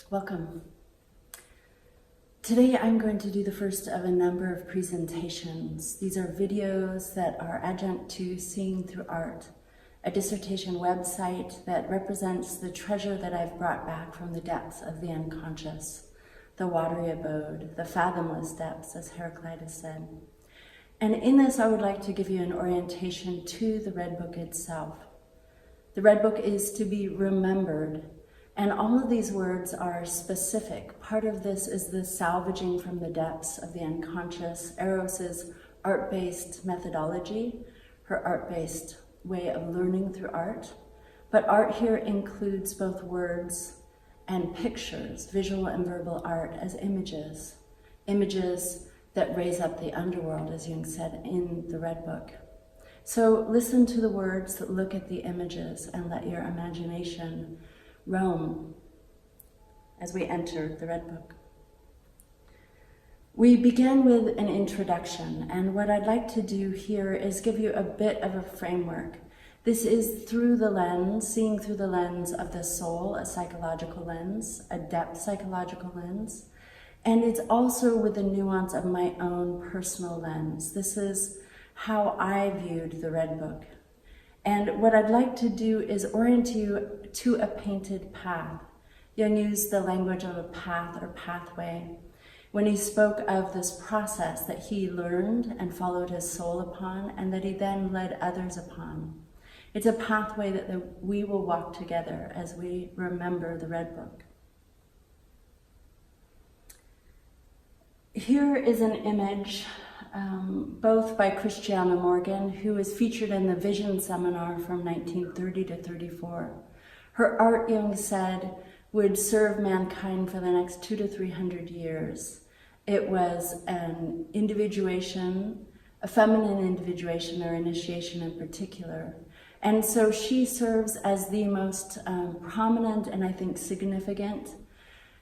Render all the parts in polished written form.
Welcome. Today I'm going to do the first of a number of presentations. These are videos that are adjunct to Seeing Through Art, a dissertation website that represents the treasure that I've brought back from the depths of the unconscious, the watery abode, the fathomless depths, as Heraclitus said. And in this, I would like to give you an orientation to the Red Book itself. The Red Book is to be remembered, and all of these words are specific. Part of this is the salvaging from the depths of the unconscious, Eros's art-based methodology, her art-based way of learning through art. But art here includes both words and pictures, visual and verbal art, as images that raise up the underworld, as Jung said in the Red Book. So listen to the words, look at the images, and let your imagination roam as we enter the Red Book. We begin with an introduction, and what I'd like to do here is give you a bit of a framework. This is through the lens, seeing through the lens of the soul, a psychological lens, a depth psychological lens, and it's also with the nuance of my own personal lens. This is how I viewed the Red Book. And what I'd like to do is orient you to a painted path. Jung used the language of a path or pathway when he spoke of this process that he learned and followed his soul upon, and that he then led others upon. It's a pathway that we will walk together as we remember the Red Book. Here is an image both by Christiana Morgan, who was featured in the Vision Seminar from 1930 to 34. Her art, Jung said, would serve mankind for the next 200 to 300 years. It was an individuation, a feminine individuation or initiation in particular. And so she serves as the most prominent and I think significant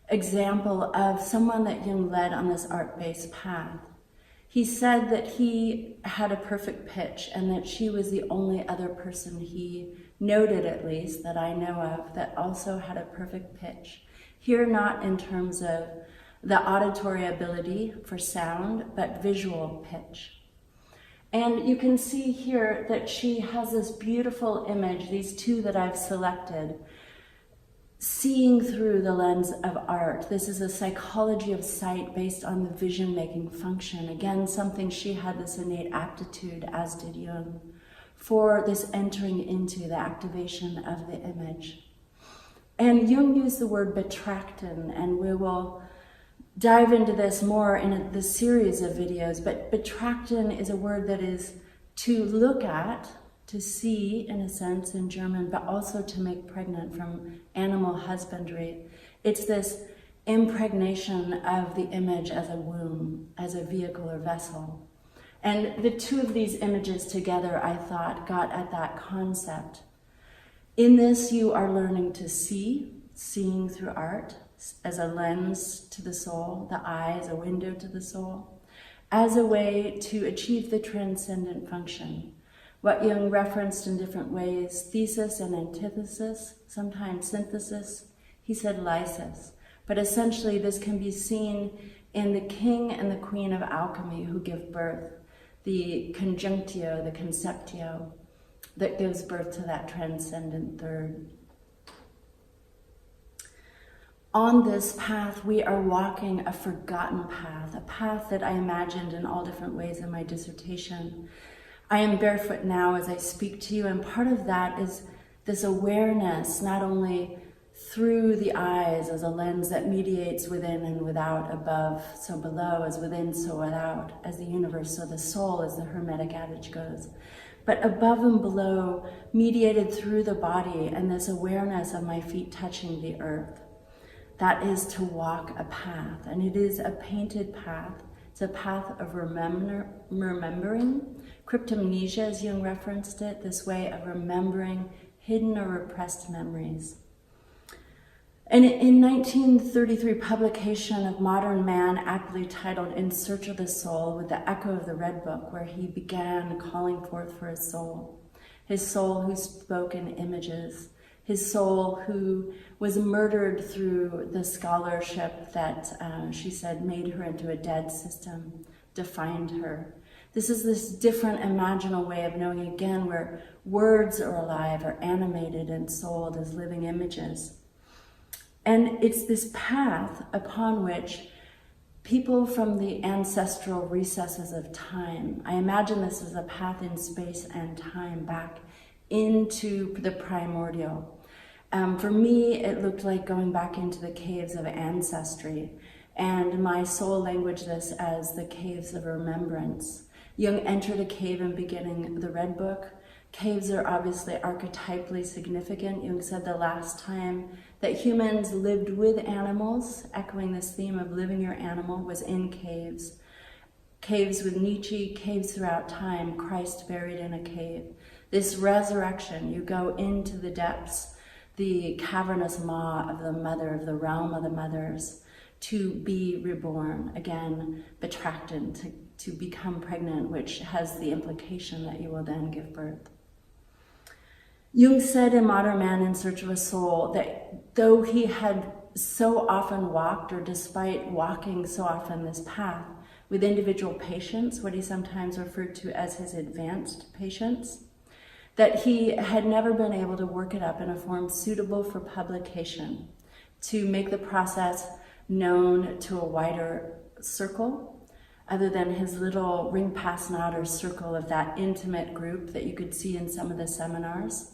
example of someone that Jung led on this art-based path. He said that he had a perfect pitch and that she was the only other person he noted, at least, that I know of, that also had a perfect pitch. Here, not in terms of the auditory ability for sound, but visual pitch. And you can see here that she has this beautiful image, these two that I've selected, seeing through the lens of art. This is a psychology of sight based on the vision-making function. Again, something she had this innate aptitude, as did Jung, for this entering into the activation of the image. And Jung used the word betrachten, and we will dive into this more in the series of videos, but betrachten is a word that is to look at, to see, in a sense, in German, but also to make pregnant from animal husbandry. It's this impregnation of the image as a womb, as a vehicle or vessel. And the two of these images together, I thought, got at that concept. In this, you are learning to see, seeing through art, as a lens to the soul, the eye as a window to the soul, as a way to achieve the transcendent function. What Jung referenced in different ways, thesis and antithesis, sometimes synthesis, he said lysis. But essentially this can be seen in the king and the queen of alchemy who give birth, the conjunctio, the conceptio, that gives birth to that transcendent third. On this path, we are walking a forgotten path, a path that I imagined in all different ways in my dissertation. I am barefoot now as I speak to you, and part of that is this awareness, not only through the eyes as a lens that mediates within and without, above, so below, as within, so without, as the universe, so the soul, as the Hermetic adage goes, but above and below, mediated through the body and this awareness of my feet touching the earth. That is to walk a path, and it is a painted path. It's a path of remembering, cryptomnesia, as Jung referenced it, this way of remembering hidden or repressed memories. And in 1933 publication of Modern Man, aptly titled In Search of the Soul, with the echo of the Red Book, where he began calling forth for his soul who spoke in images, his soul, who was murdered through the scholarship that she said made her into a dead system, defined her. This is this different imaginal way of knowing again where words are alive, are animated and sold as living images. And it's this path upon which people from the ancestral recesses of time, I imagine this as a path in space and time back into the primordial. For me, it looked like going back into the caves of ancestry, and my soul languaged this as the caves of remembrance. Jung entered a cave in beginning the Red Book. Caves are obviously archetypally significant. Jung said the last time that humans lived with animals, echoing this theme of living your animal, was in caves. Caves with Nietzsche, caves throughout time, Christ buried in a cave. This resurrection, you go into the depths, the cavernous maw of the mother, of the realm of the mothers, to be reborn, again, betrachted, to become pregnant, which has the implication that you will then give birth. Jung said in Modern Man in Search of a Soul that though he had so often walked, or despite walking so often this path with individual patients, what he sometimes referred to as his advanced patients, that he had never been able to work it up in a form suitable for publication, to make the process known to a wider circle, other than his little ring pass nod or circle of that intimate group that you could see in some of the seminars,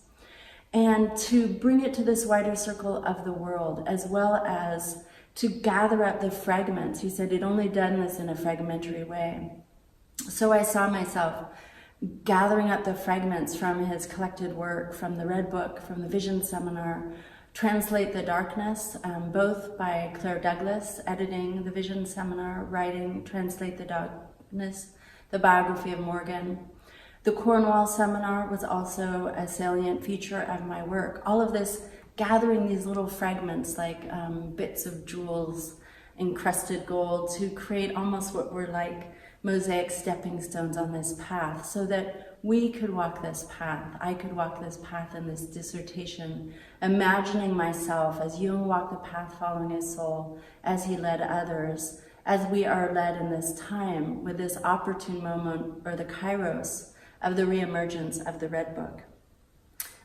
and to bring it to this wider circle of the world, as well as to gather up the fragments. He said he'd only done this in a fragmentary way. So I saw myself gathering up the fragments from his collected work, from the Red Book, from the Vision Seminar, Translate the Darkness, both by Claire Douglas, editing the Vision Seminar, writing Translate the Darkness, the biography of Morgan. The Cornwall Seminar was also a salient feature of my work. All of this, gathering these little fragments like bits of jewels, encrusted gold, to create almost what were like mosaic stepping stones on this path, so that we could walk this path. I could walk this path in this dissertation, imagining myself as Jung walked the path following his soul, as he led others, as we are led in this time with this opportune moment, or the kairos, of the reemergence of the Red Book.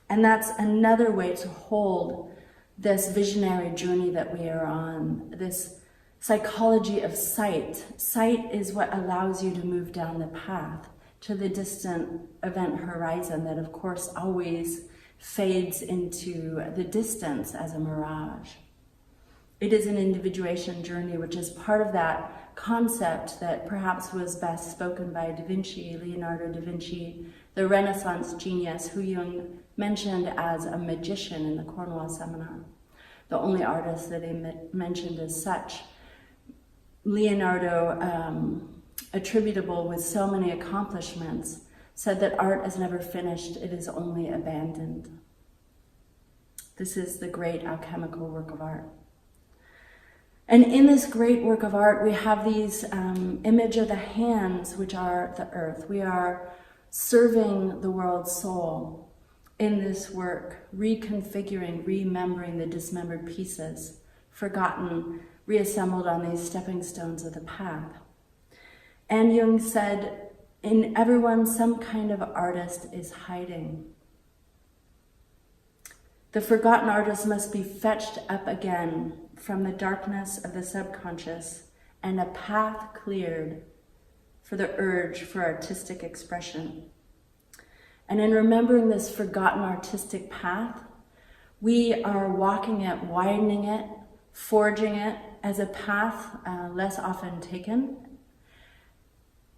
And that's another way to hold this visionary journey that we are on, this psychology of sight. Sight is what allows you to move down the path to the distant event horizon that, of course, always fades into the distance as a mirage. It is an individuation journey, which is part of that concept that perhaps was best spoken by Da Vinci, Leonardo da Vinci, the Renaissance genius who Jung mentioned as a magician in the Cornwall Seminar, the only artist that he mentioned as such. Leonardo, attributable with so many accomplishments, said that art is never finished, it is only abandoned. This is the great alchemical work of art. And in this great work of art, we have these image of the hands, which are the earth. We are serving the world's soul in this work, reconfiguring, remembering the dismembered pieces, forgotten, reassembled on these stepping stones of the path. And Jung said, in everyone, some kind of artist is hiding. The forgotten artist must be fetched up again from the darkness of the subconscious, and a path cleared for the urge for artistic expression. And in remembering this forgotten artistic path, we are walking it, widening it, forging it as a path less often taken,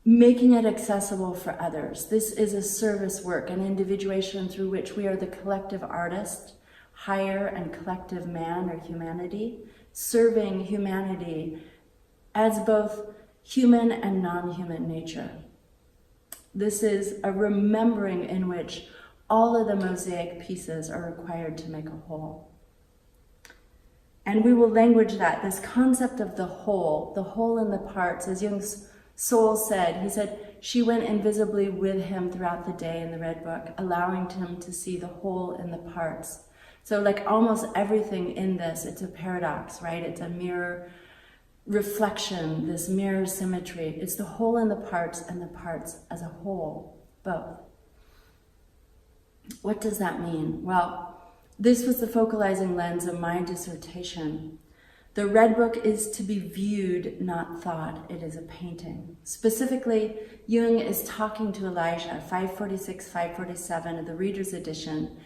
making it accessible for others. This is a service work, an individuation through which we are the collective artist, higher and collective man or humanity, serving humanity as both human and non-human nature. This is a remembering in which all of the mosaic pieces are required to make a whole. And we will language that, this concept of the whole in the parts, as Jung's soul said, he said, she went invisibly with him throughout the day in the Red Book, allowing him to see the whole in the parts. So like almost everything in this, it's a paradox, right? It's a mirror reflection, this mirror symmetry. It's the whole in the parts and the parts as a whole, both. What does that mean? Well, this was the focalizing lens of my dissertation. The Red Book is to be viewed, not thought. It is a painting. Specifically, Jung is talking to Elijah, 546, 547 of the Reader's Edition.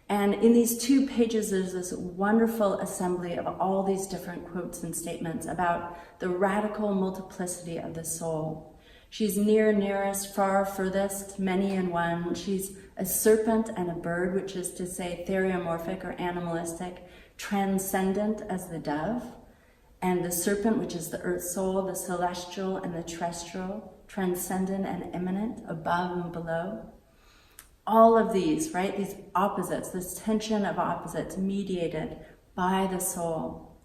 And in these 2 pages, there's this wonderful assembly of all these different quotes and statements about the radical multiplicity of the soul. She's near, nearest, far, furthest, many in one. She's a serpent and a bird, which is to say theriomorphic or animalistic, transcendent as the dove, and the serpent, which is the earth soul, the celestial and the terrestrial, transcendent and immanent, above and below. All of these, right, these opposites, this tension of opposites mediated by the soul.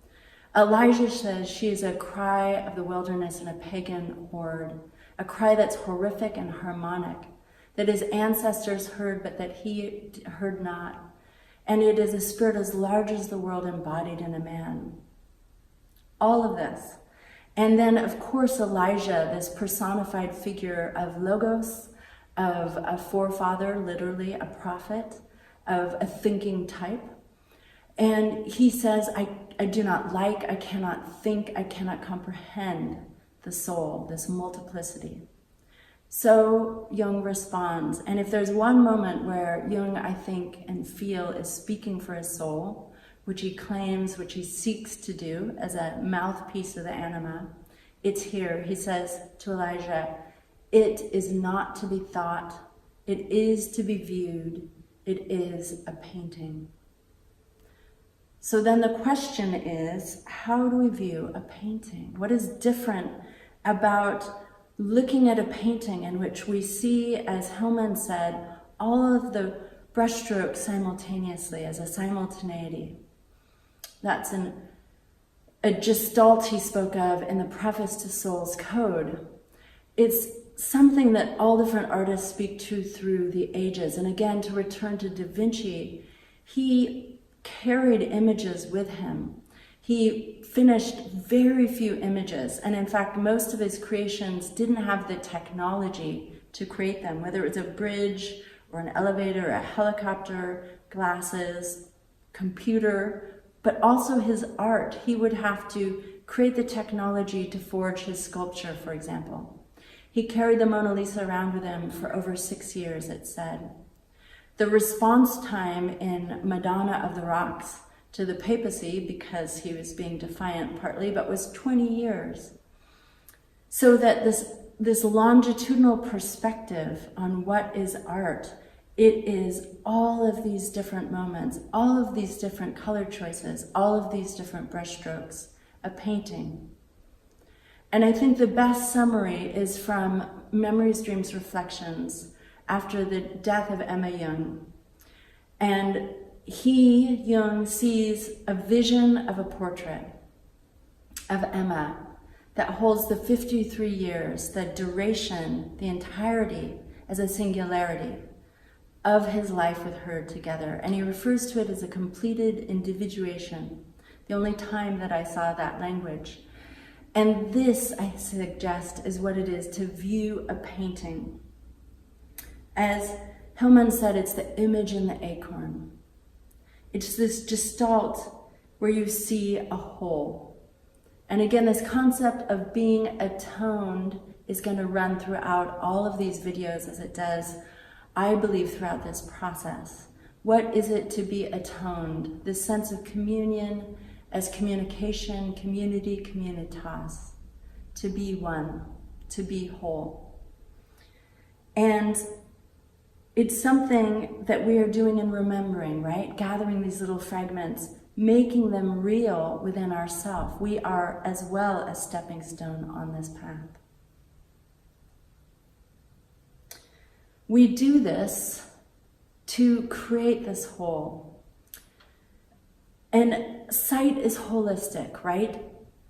Elijah says she is a cry of the wilderness and a pagan horde, a cry that's horrific and harmonic, that his ancestors heard but that he heard not. And it is a spirit as large as the world embodied in a man. All of this. And then, of course, Elijah, this personified figure of Logos, of a forefather, literally a prophet, of a thinking type. And he says, I do not like, I cannot think, I cannot comprehend the soul, this multiplicity. So Jung responds, and if there's one moment where Jung, I think and feel, is speaking for his soul, which he claims, which he seeks to do as a mouthpiece of the anima, it's here. He says to Elijah, it is not to be thought, it is to be viewed, it is a painting. So then the question is, how do we view a painting? What is different about looking at a painting in which we see, as Hillman said, all of the brushstrokes simultaneously as a simultaneity? That's a gestalt he spoke of in the preface to Soul's Code. It's something that all different artists speak to through the ages. And again, to return to Da Vinci, he carried images with him. He finished very few images, and in fact, most of his creations didn't have the technology to create them, whether it was a bridge or an elevator, or a helicopter, glasses, computer, but also his art. He would have to create the technology to forge his sculpture, for example. He carried the Mona Lisa around with him for over 6 years, it said. The response time in Madonna of the Rocks to the papacy, because he was being defiant partly, but was 20 years. So that this longitudinal perspective on what is art, it is all of these different moments, all of these different color choices, all of these different brushstrokes, a painting. And I think the best summary is from Memories, Dreams, Reflections after the death of Emma Jung. And Jung, sees a vision of a portrait of Emma that holds the 53 years, the duration, the entirety as a singularity of his life with her together. And he refers to it as a completed individuation, the only time that I saw that language. And this, I suggest, is what it is to view a painting. As Hillman said, it's the image in the acorn. It's this gestalt where you see a whole. And again, this concept of being atoned is going to run throughout all of these videos, as it does, I believe, throughout this process. What is it to be atoned? This sense of communion as communication, community, communitas. To be one, to be whole. And it's something that we are doing in remembering, right? Gathering these little fragments, making them real within ourselves. We are as well a stepping stone on this path. We do this to create this whole. And sight is holistic, right?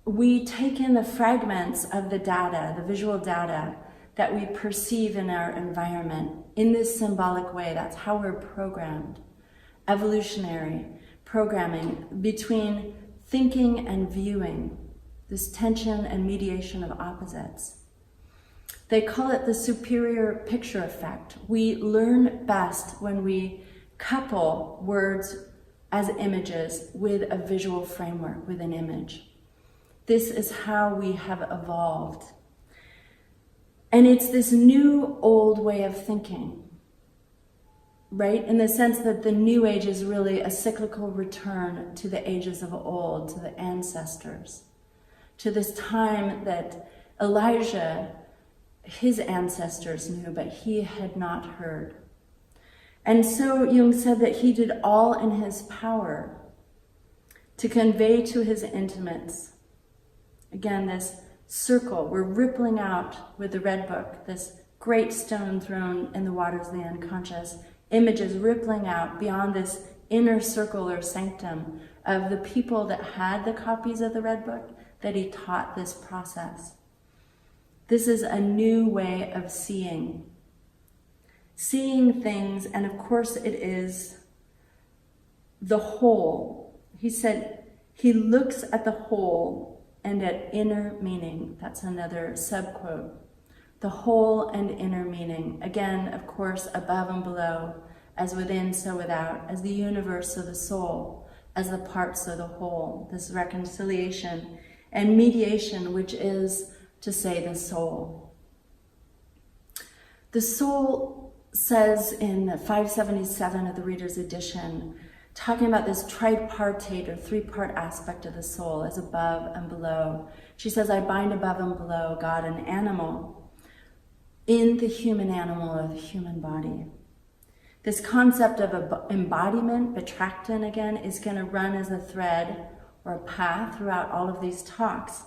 We take in the fragments of the data, the visual data, that we perceive in our environment in this symbolic way. That's how we're programmed. Evolutionary, programming between thinking and viewing, this tension and mediation of opposites. They call it the superior picture effect. We learn best when we couple words as images with a visual framework, with an image. This is how we have evolved. And it's this new old way of thinking, right? In the sense that the New Age is really a cyclical return to the ages of old, to the ancestors, to this time that Elijah, his ancestors knew, but he had not heard. And so Jung said that he did all in his power to convey to his intimates, again, this circle, we're rippling out with the Red Book, this great stone thrown in the waters of the unconscious, images rippling out beyond this inner circle or sanctum of the people that had the copies of the Red Book, that he taught this process. This is a new way of seeing things, and of course it is the whole. He said he looks at the whole and at inner meaning. That's another subquote. The whole and inner meaning. Again, of course, above and below, as within, so without, as the universe, so the soul, as the parts of the whole. This reconciliation and mediation, which is to say the soul. The soul says in 577 of the Reader's Edition, talking about this tripartite or three-part aspect of the soul as above and below. She says, I bind above and below God and animal in the human animal or the human body. This concept of embodiment, betrachten again, is going to run as a thread or a path throughout all of these talks.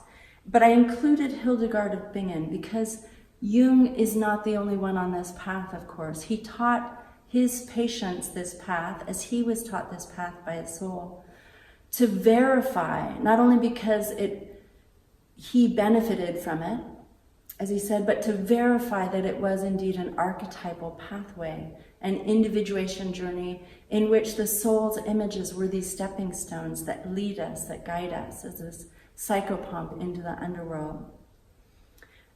But I included Hildegard of Bingen because Jung is not the only one on this path, of course. He taught his patients this path as he was taught this path by his soul, to verify, not only because he benefited from it, as he said, but to verify that it was indeed an archetypal pathway, an individuation journey in which the soul's images were these stepping stones that lead us, that guide us as this psychopomp into the underworld.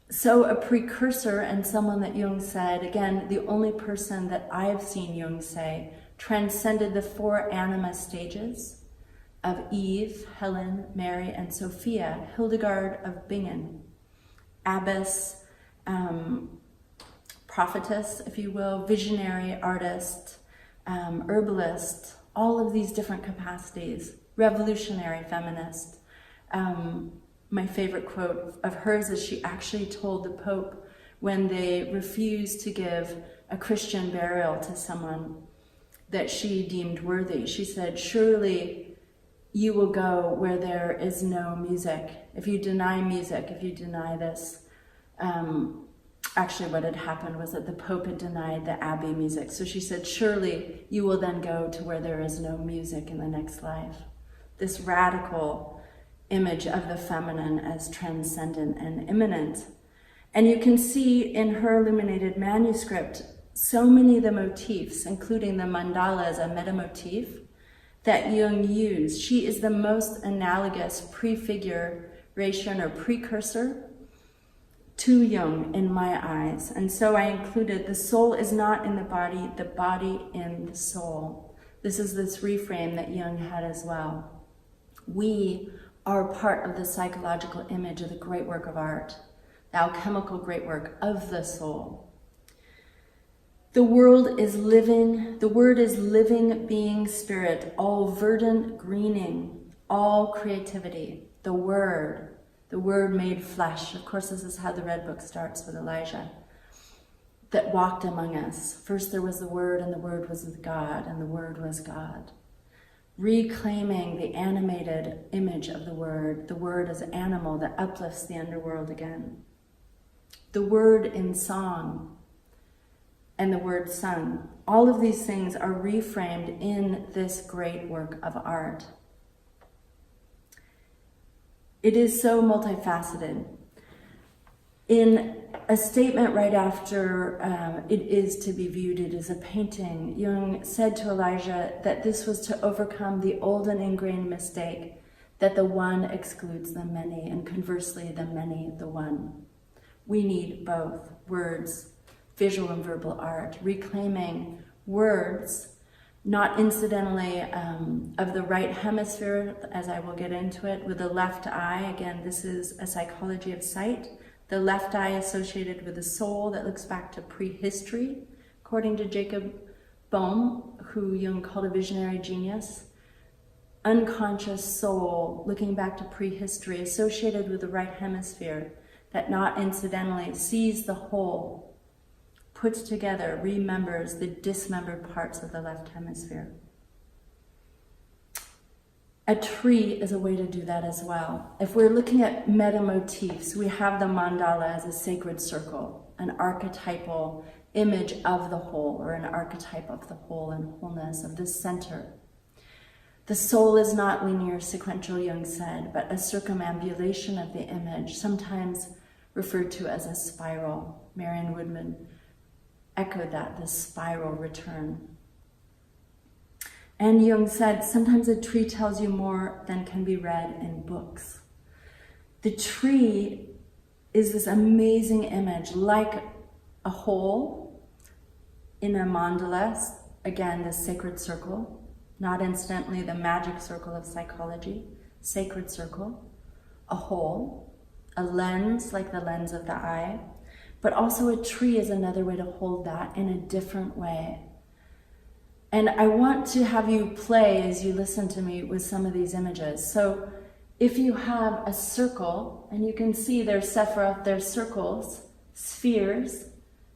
So a precursor and someone that Jung said, again, the only person that I've seen Jung say, transcended the four anima stages of Eve, Helen, Mary, and Sophia, Hildegard of Bingen, abbess, prophetess, if you will, visionary, artist, herbalist, all of these different capacities, revolutionary feminist. My favorite quote of hers is she actually told the Pope when they refused to give a Christian burial to someone that she deemed worthy. She said, surely you will go where there is no music. If you deny music, if you deny this, actually what had happened was that the Pope had denied the Abbey music. So she said, surely you will then go to where there is no music in the next life. This radical image of the feminine as transcendent and immanent. And you can see in her illuminated manuscript so many of the motifs, including the mandala as a metamotif, that Jung used. She is the most analogous prefiguration or precursor to Jung in my eyes. And so I included the soul is not in the body in the soul. This is this reframe that Jung had as well. We are part of the psychological image of the great work of art, the alchemical great work of the soul. The word is living being spirit, all verdant greening, all creativity. The word made flesh. Of course, this is how the Red Book starts with Elijah, that walked among us. First there was the Word, and the Word was with God, and the Word was God. Reclaiming the animated image of the Word as animal that uplifts the underworld again. The Word in song and the Word sung. All of these things are reframed in this great work of art. It is so multifaceted. In a statement right after it is to be viewed, it is a painting, Jung said to Elijah that this was to overcome the old and ingrained mistake that the one excludes the many, and conversely, the many, the one. We need both words, visual and verbal art, reclaiming words, not incidentally of the right hemisphere, as I will get into it, with the left eye. Again, this is a psychology of sight. The left eye associated with the soul that looks back to prehistory, according to Jacob Bohm, who Jung called a visionary genius. Unconscious soul, looking back to prehistory, associated with the right hemisphere, that not incidentally sees the whole, puts together, remembers the dismembered parts of the left hemisphere. A tree is a way to do that as well. If we're looking at meta motifs, we have the mandala as a sacred circle, an archetypal image of the whole, or an archetype of the whole and wholeness of the center. The soul is not linear, sequential, Jung said, but a circumambulation of the image, sometimes referred to as a spiral. Marion Woodman echoed that, the spiral return. And Jung said, sometimes a tree tells you more than can be read in books. The tree is this amazing image, like a hole in a mandala, again, the sacred circle, not incidentally the magic circle of psychology, sacred circle, a hole, a lens, like the lens of the eye, but also a tree is another way to hold that in a different way. And I want to have you play as you listen to me with some of these images. So if you have a circle, and you can see there's Sephiroth, there's circles, spheres,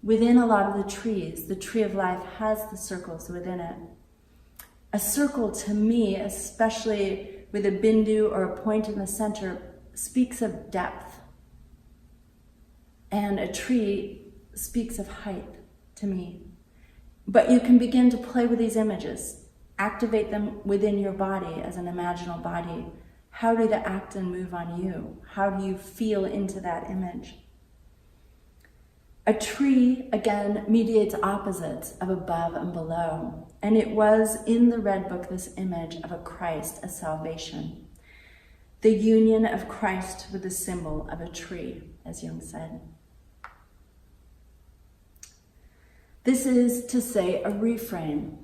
within a lot of the trees. The tree of life has the circles within it. A circle to me, especially with a bindu or a point in the center, speaks of depth. And a tree speaks of height to me. But you can begin to play with these images, activate them within your body as an imaginal body. How do they act and move on you? How do you feel into that image? A tree, again, mediates opposites of above and below. And it was in the Red Book, this image of a Christ, a salvation. The union of Christ with the symbol of a tree, as Jung said. This is, to say, a reframe.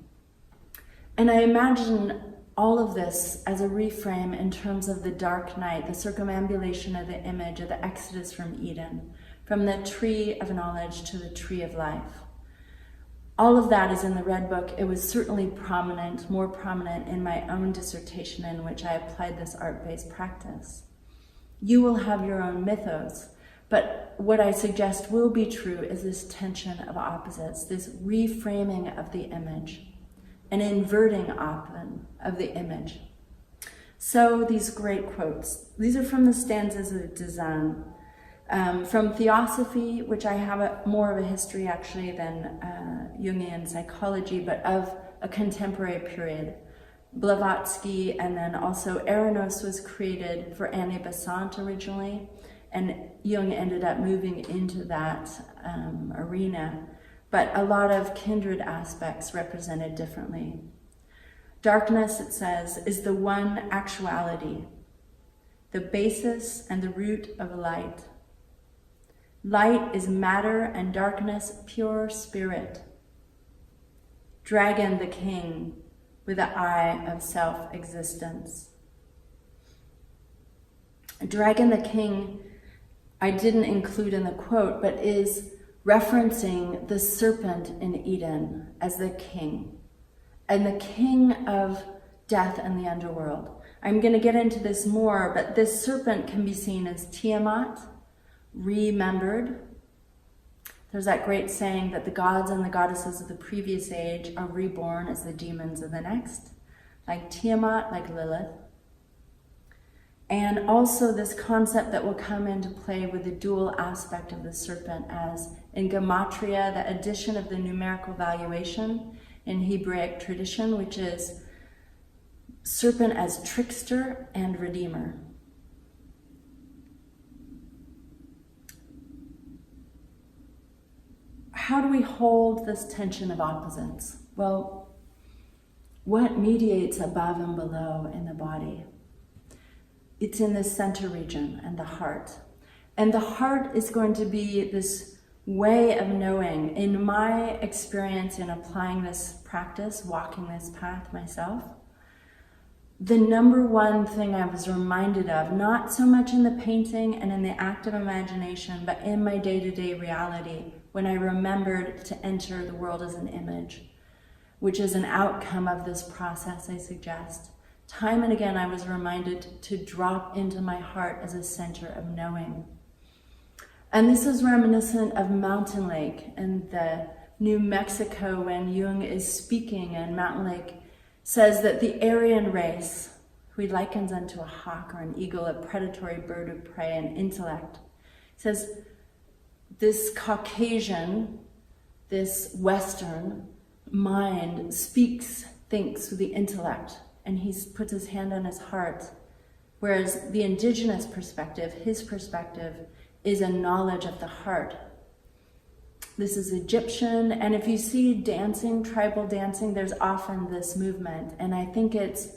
And I imagine all of this as a reframe in terms of the dark night, the circumambulation of the image of the exodus from Eden, from the tree of knowledge to the tree of life. All of that is in the Red Book. It was certainly prominent, more prominent in my own dissertation in which I applied this art-based practice. You will have your own mythos. But what I suggest will be true is this tension of opposites, this reframing of the image, an inverting often of the image. So these great quotes, these are from the stanzas of Cézanne, from Theosophy, which I have more of a history actually than Jungian psychology, but of a contemporary period. Blavatsky, and then also Eranos was created for Annie Besant originally, and Jung ended up moving into that arena, but a lot of kindred aspects represented differently. Darkness, it says, is the one actuality, the basis and the root of light. Light is matter and darkness pure spirit. Dragon the king with the eye of self-existence. Dragon the king I didn't include in the quote, but is referencing the serpent in Eden as the king, and the king of death and the underworld. I'm going to get into this more, but this serpent can be seen as Tiamat, remembered. There's that great saying that the gods and the goddesses of the previous age are reborn as the demons of the next, like Tiamat, like Lilith. And also this concept that will come into play with the dual aspect of the serpent as in Gematria, the addition of the numerical valuation in Hebraic tradition, which is serpent as trickster and redeemer. how do we hold this tension of opposites? Well, what mediates above and below in the body? It's in the center region and the heart. And the heart is going to be this way of knowing. In my experience in applying this practice, walking this path myself, the number one thing I was reminded of, not so much in the painting and in the active imagination, but in my day-to-day reality, when I remembered to enter the world as an image, which is an outcome of this process, I suggest. Time and again, I was reminded to drop into my heart as a center of knowing. And this is reminiscent of Mountain Lake and the New Mexico, when Jung is speaking, and Mountain Lake says that the Aryan race, who he likens unto a hawk or an eagle, a predatory bird of prey, an intellect, says this Caucasian, this Western mind speaks, thinks with the intellect, and he puts his hand on his heart, whereas the indigenous perspective, his perspective, is a knowledge of the heart. This is Egyptian, and if you see dancing, tribal dancing, there's often this movement, and I think it's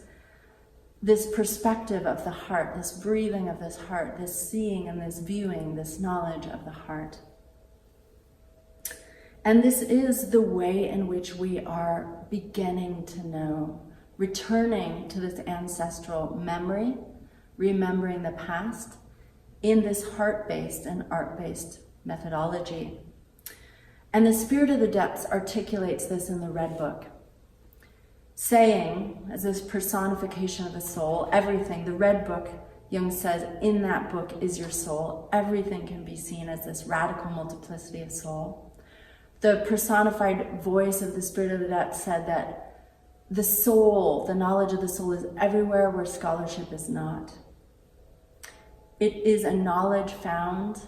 this perspective of the heart, this breathing of this heart, this seeing and this viewing, this knowledge of the heart. And this is the way in which we are beginning to know, returning to this ancestral memory, remembering the past, in this heart-based and art-based methodology. And the Spirit of the Depths articulates this in the Red Book, saying, as this personification of the soul, everything, the Red Book, Jung says, in that book is your soul. Everything can be seen as this radical multiplicity of soul. The personified voice of the Spirit of the Depths said that the soul, the knowledge of the soul, is everywhere where scholarship is not. It is a knowledge found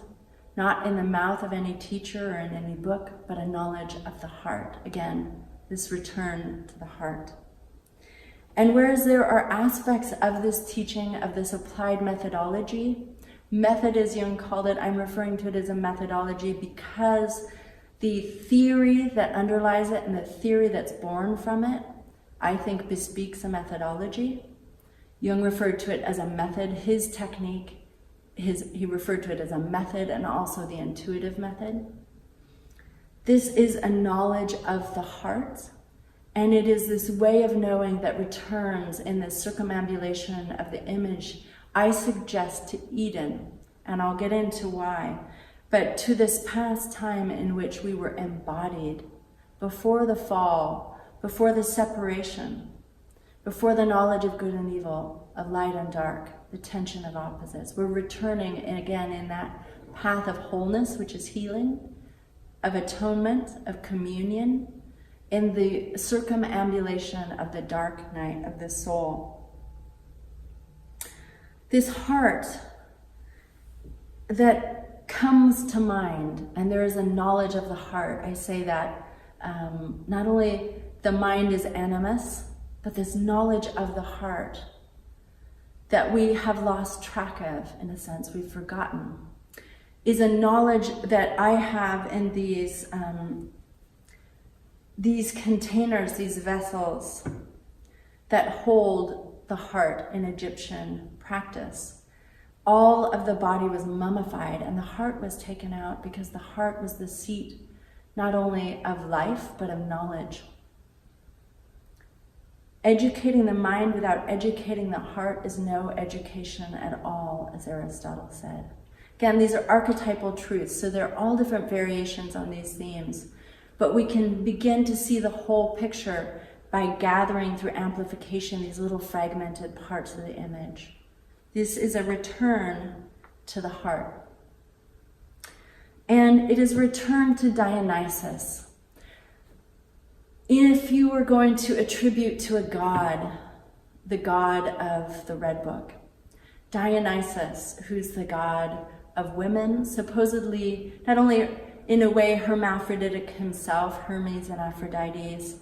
not in the mouth of any teacher or in any book, but a knowledge of the heart. Again, this return to the heart. And whereas there are aspects of this teaching, of this applied methodology, method as Jung called it, I'm referring to it as a methodology because the theory that underlies it and the theory that's born from it, I think, bespeaks a methodology. Jung referred to it as a method. His technique, he referred to it as a method, and also the intuitive method. This is a knowledge of the heart, and it is this way of knowing that returns in this circumambulation of the image, I suggest, to Eden, and I'll get into why, but to this past time in which we were embodied before the fall, before the separation, before the knowledge of good and evil, of light and dark, the tension of opposites. We're returning again in that path of wholeness, which is healing, of atonement, of communion, in the circumambulation of the dark night of the soul. This heart that comes to mind, and there is a knowledge of the heart. I say that not only the mind is animus, but this knowledge of the heart that we have lost track of, in a sense, we've forgotten, is a knowledge that I have in these containers, these vessels that hold the heart in Egyptian practice. All of the body was mummified and the heart was taken out because the heart was the seat not only of life, but of knowledge. Educating the mind without educating the heart is no education at all, as Aristotle said. Again, these are archetypal truths, so there are all different variations on these themes, but we can begin to see the whole picture by gathering through amplification these little fragmented parts of the image. This is a return to the heart. And it is return to Dionysus. If you were going to attribute to a god, the god of the Red Book, Dionysus, who's the god of women, supposedly not only in a way hermaphroditic himself, Hermes and Aphrodite,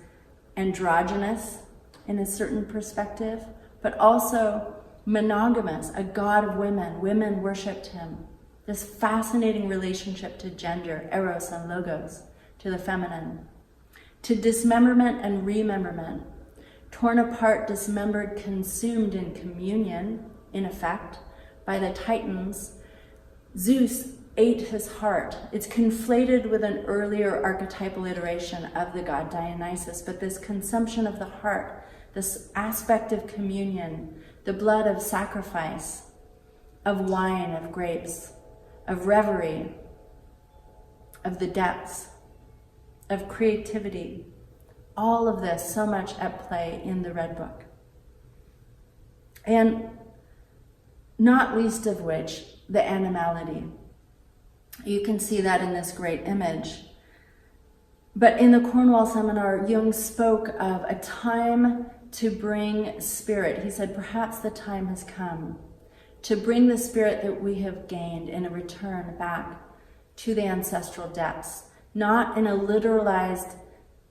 androgynous in a certain perspective, but also monogamous, a god of women. Women worshipped him. This fascinating relationship to gender, eros and logos, to the feminine, to dismemberment and rememberment, torn apart, dismembered, consumed in communion, in effect, by the Titans. Zeus ate his heart. It's conflated with an earlier archetypal iteration of the god Dionysus, but this consumption of the heart, this aspect of communion, the blood of sacrifice, of wine, of grapes, of reverie, of the depths, of creativity, all of this, so much at play in the Red Book. And not least of which, the animality. You can see that in this great image. But in the Cornwall seminar, Jung spoke of a time to bring spirit. He said, perhaps the time has come to bring the spirit that we have gained in a return back to the ancestral depths, not in a literalized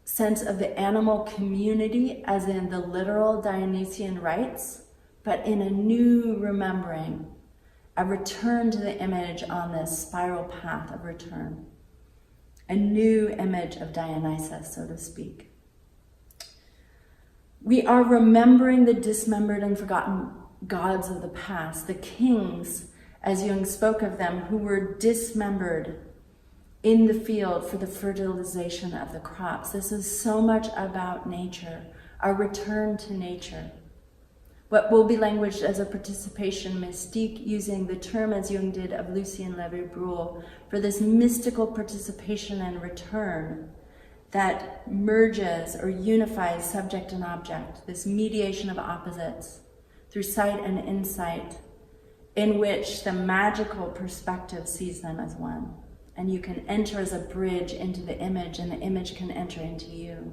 sense of the animal community, as in the literal Dionysian rites, but in a new remembering, a return to the image on this spiral path of return, a new image of Dionysus, so to speak. We are remembering the dismembered and forgotten gods of the past, the kings, as Jung spoke of them, who were dismembered in the field for the fertilization of the crops. This is so much about nature, our return to nature. What will be languaged as a participation mystique, using the term as Jung did of Lucien Levy-Bruhl for this mystical participation and return that merges or unifies subject and object, this mediation of opposites through sight and insight, in which the magical perspective sees them as one. And you can enter as a bridge into the image, and the image can enter into you.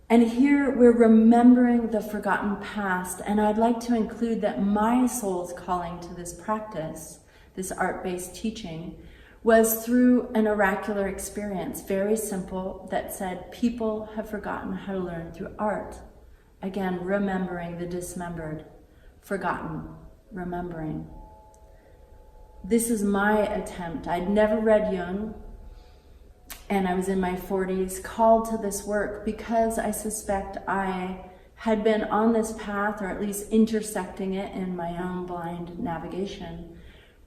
And here we're remembering the forgotten past, and I'd like to include that my soul's calling to this practice, this art-based teaching, was through an oracular experience, very simple, that said people have forgotten how to learn through art. Again, remembering the dismembered, forgotten, remembering. This is my attempt. I'd never read Jung, and I was in my 40s, called to this work because I suspect I had been on this path, or at least intersecting it in my own blind navigation.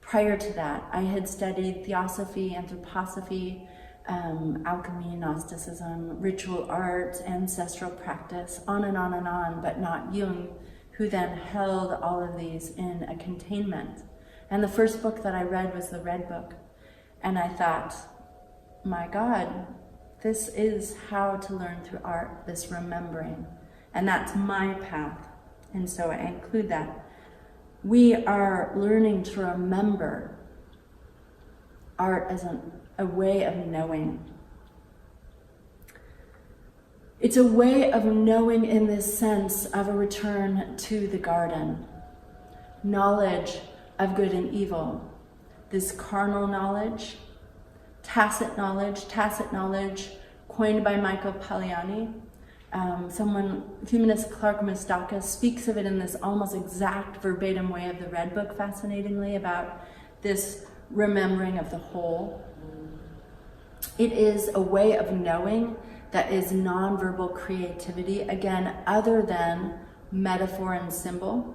Prior to that, I had studied theosophy, anthroposophy, alchemy, Gnosticism, ritual art, ancestral practice, on and on and on, but not Jung, who then held all of these in a containment. And the first book that I read was the Red Book. And I thought, my God, this is how to learn through art, this remembering. And that's my path. And so I include that. We are learning to remember art as a way of knowing. It's a way of knowing in this sense of a return to the garden. Knowledge of good and evil. This carnal knowledge, tacit knowledge coined by Michael Pagliani. Humanist Clark Moustakas speaks of it in this almost exact verbatim way of the Red Book, fascinatingly, about this remembering of the whole. It is a way of knowing that is nonverbal creativity, again, other than metaphor and symbol.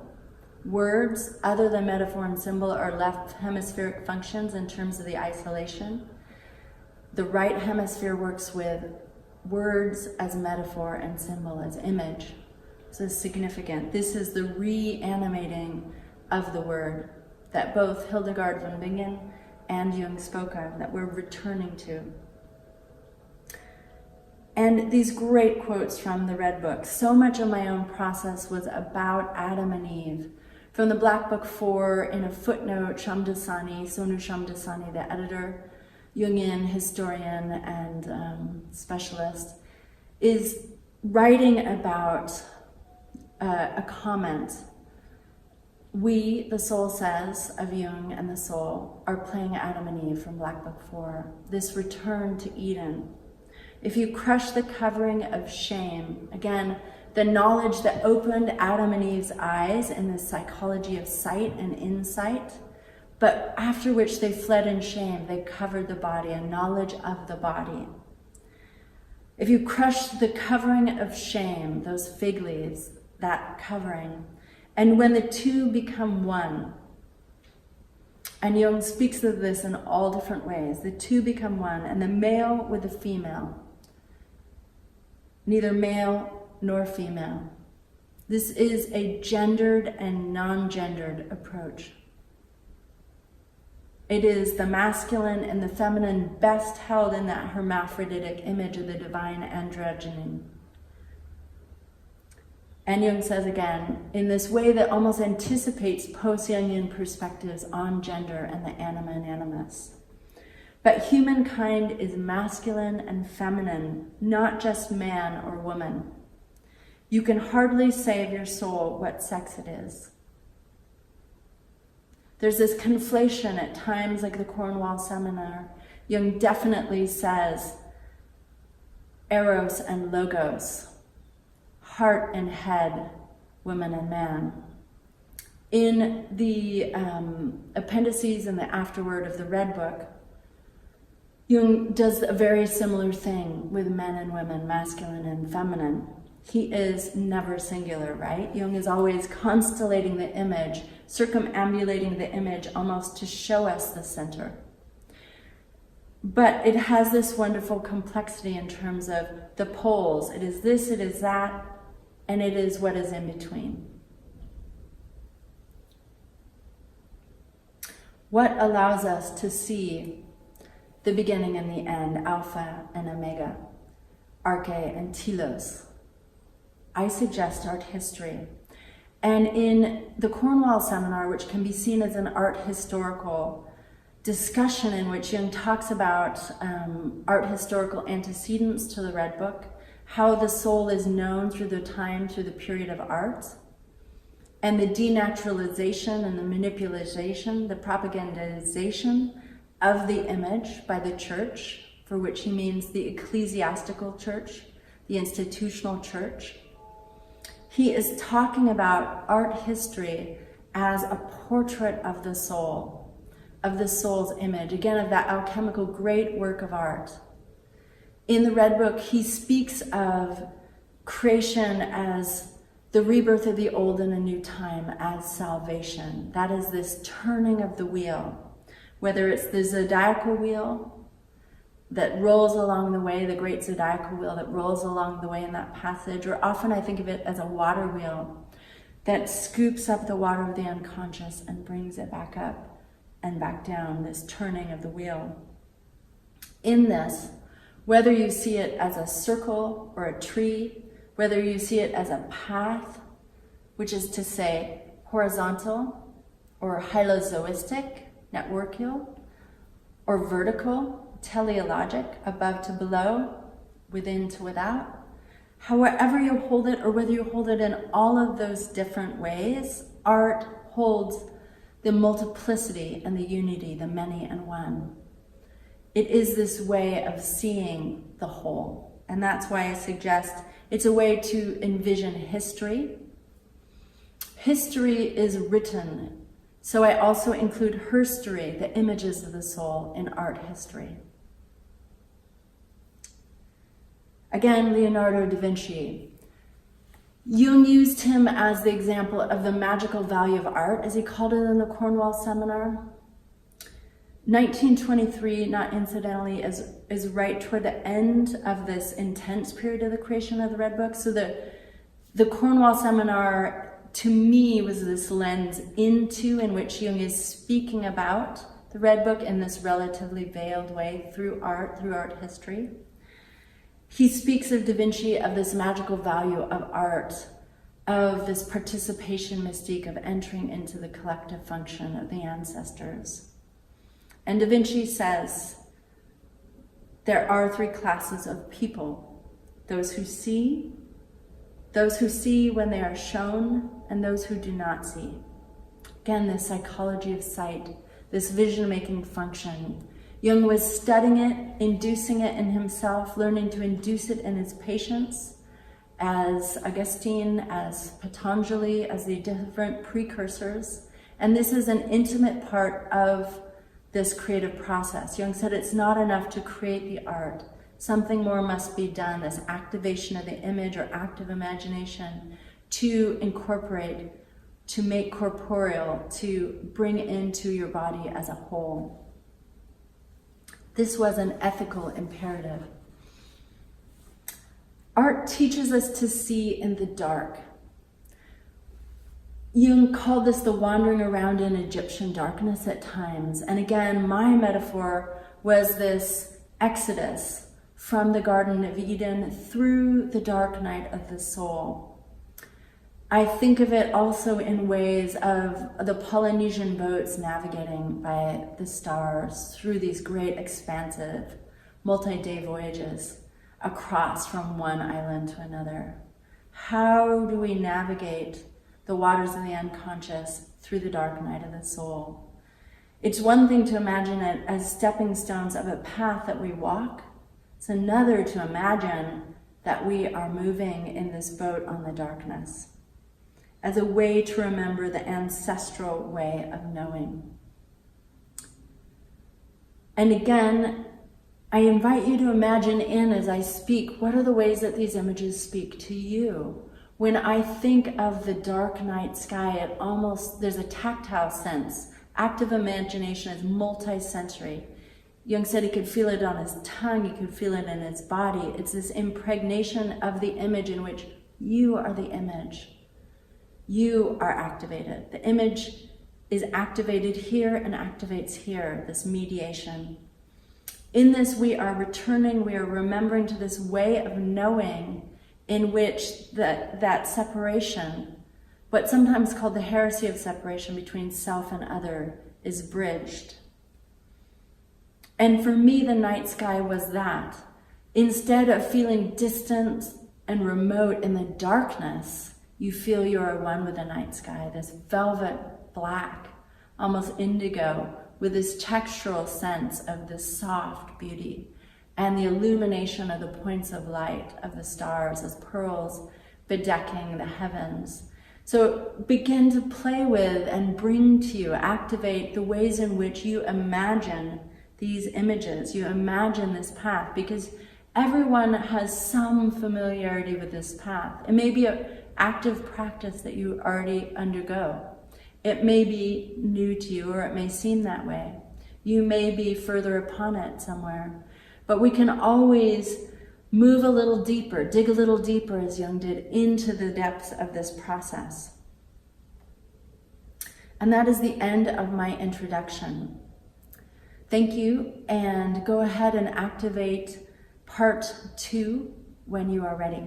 Words, other than metaphor and symbol, are left hemispheric functions in terms of the isolation. The right hemisphere works with words as metaphor and symbol as image. So it's significant. This is the reanimating of the word that both Hildegard von Bingen and Jung spoke of, that we're returning to. And these great quotes from the Red Book. So much of my own process was about Adam and Eve. From the Black Book 4, in a footnote, Shamdasani, Sonu Shamdasani, the editor, Jungian historian and specialist, is writing about a comment. We, the soul says, of Jung and the soul, are playing Adam and Eve from Black Book 4, this return to Eden. If you crush the covering of shame, again, the knowledge that opened Adam and Eve's eyes in this psychology of sight and insight, but after which they fled in shame, they covered the body, a knowledge of the body. If you crush the covering of shame, those fig leaves, that covering, and when the two become one, and Jung speaks of this in all different ways, the two become one, and the male with the female, neither male nor female. This is a gendered and non-gendered approach. It is the masculine and the feminine best held in that hermaphroditic image of the divine androgyny. And Jung says again, in this way that almost anticipates post-Jungian perspectives on gender and the anima and animus. But humankind is masculine and feminine, not just man or woman. You can hardly say of your soul what sex it is. There's this conflation at times, like the Cornwall seminar. Jung definitely says eros and logos, heart and head, woman and man. In the appendices and the afterword of the Red Book, Jung does a very similar thing with men and women, masculine and feminine. He is never singular, right? Jung is always constellating the image, circumambulating the image almost to show us the center. But it has this wonderful complexity in terms of the poles. It is this, it is that, and it is what is in between. What allows us to see the beginning and the end, Alpha and Omega, Arche and Telos? I suggest art history. And in the Cornwall seminar, which can be seen as an art historical discussion in which Jung talks about art historical antecedents to the Red Book, how the soul is known through the time, through the period of art, and the denaturalization and the manipulation, the propagandization of the image by the church, for which he means the ecclesiastical church, the institutional church. He is talking about art history as a portrait of the soul's image, again, of that alchemical great work of art. In the Red Book, he speaks of creation as the rebirth of the old in a new time, as salvation. That is this turning of the wheel, whether it's the zodiacal wheel that rolls along the way, the great zodiacal wheel that rolls along the way in that passage, or often I think of it as a water wheel that scoops up the water of the unconscious and brings it back up and back down, this turning of the wheel. In this, whether you see it as a circle or a tree, whether you see it as a path, which is to say horizontal or hylozoistic, networkial, or vertical, teleologic, above to below, within to without, however you hold it, or whether you hold it in all of those different ways, art holds the multiplicity and the unity, the many and one. It is this way of seeing the whole. And that's why I suggest it's a way to envision history. History is written, so I also include herstory, the images of the soul, in art history. Again, Leonardo da Vinci. Jung used him as the example of the magical value of art, as he called it in the Cornwall seminar. 1923, not incidentally, is right toward the end of this intense period of the creation of the Red Book. So the Cornwall seminar, to me, was this lens into in which Jung is speaking about the Red Book in this relatively veiled way through art history. He speaks of Da Vinci, of this magical value of art, of this participation mystique of entering into the collective function of the ancestors. And Da Vinci says, there are three classes of people: those who see when they are shown, and those who do not see. Again, this psychology of sight, this vision-making function. Jung was studying it, inducing it in himself, learning to induce it in his patients, as Augustine, as Patanjali, as the different precursors, And this is an intimate part of this creative process. Jung said it's not enough to create the art. Something more must be done, this activation of the image or active imagination to incorporate, to make corporeal, to bring into your body as a whole. This was an ethical imperative. Art teaches us to see in the dark. Jung called this the wandering around in Egyptian darkness at times. And again, my metaphor was this exodus from the Garden of Eden through the dark night of the soul. I think of it also in ways of the Polynesian boats navigating by the stars through these great expansive multi-day voyages across from one island to another. How do we navigate the waters of the unconscious through the dark night of the soul? It's one thing to imagine it as stepping stones of a path that we walk. It's another to imagine that we are moving in this boat on the darkness as a way to remember the ancestral way of knowing. And again, I invite you to imagine in as I speak, what are the ways that these images speak to you? When I think of the dark night sky, there's a tactile sense. Active imagination is multi-sensory. Jung said he could feel it on his tongue, he could feel it in his body. It's this impregnation of the image in which you are the image. You are activated. The image is activated here and activates here, this mediation. In this, we are returning, we are remembering to this way of knowing in which that separation, what's sometimes called the heresy of separation between self and other, is bridged. And for me, the night sky was that. Instead of feeling distant and remote in the darkness, you feel you are one with the night sky, this velvet black, almost indigo, with this textural sense of this soft beauty and the illumination of the points of light of the stars as pearls bedecking the heavens. So begin to play with and bring to you, activate the ways in which you imagine these images, you imagine this path, because everyone has some familiarity with this path. It may be an active practice that you already undergo. It may be new to you, or it may seem that way. You may be further upon it somewhere. But we can always move a little deeper, dig a little deeper, as Jung did, into the depths of this process. And that is the end of my introduction. Thank you, and go ahead and activate part 2 when you are ready.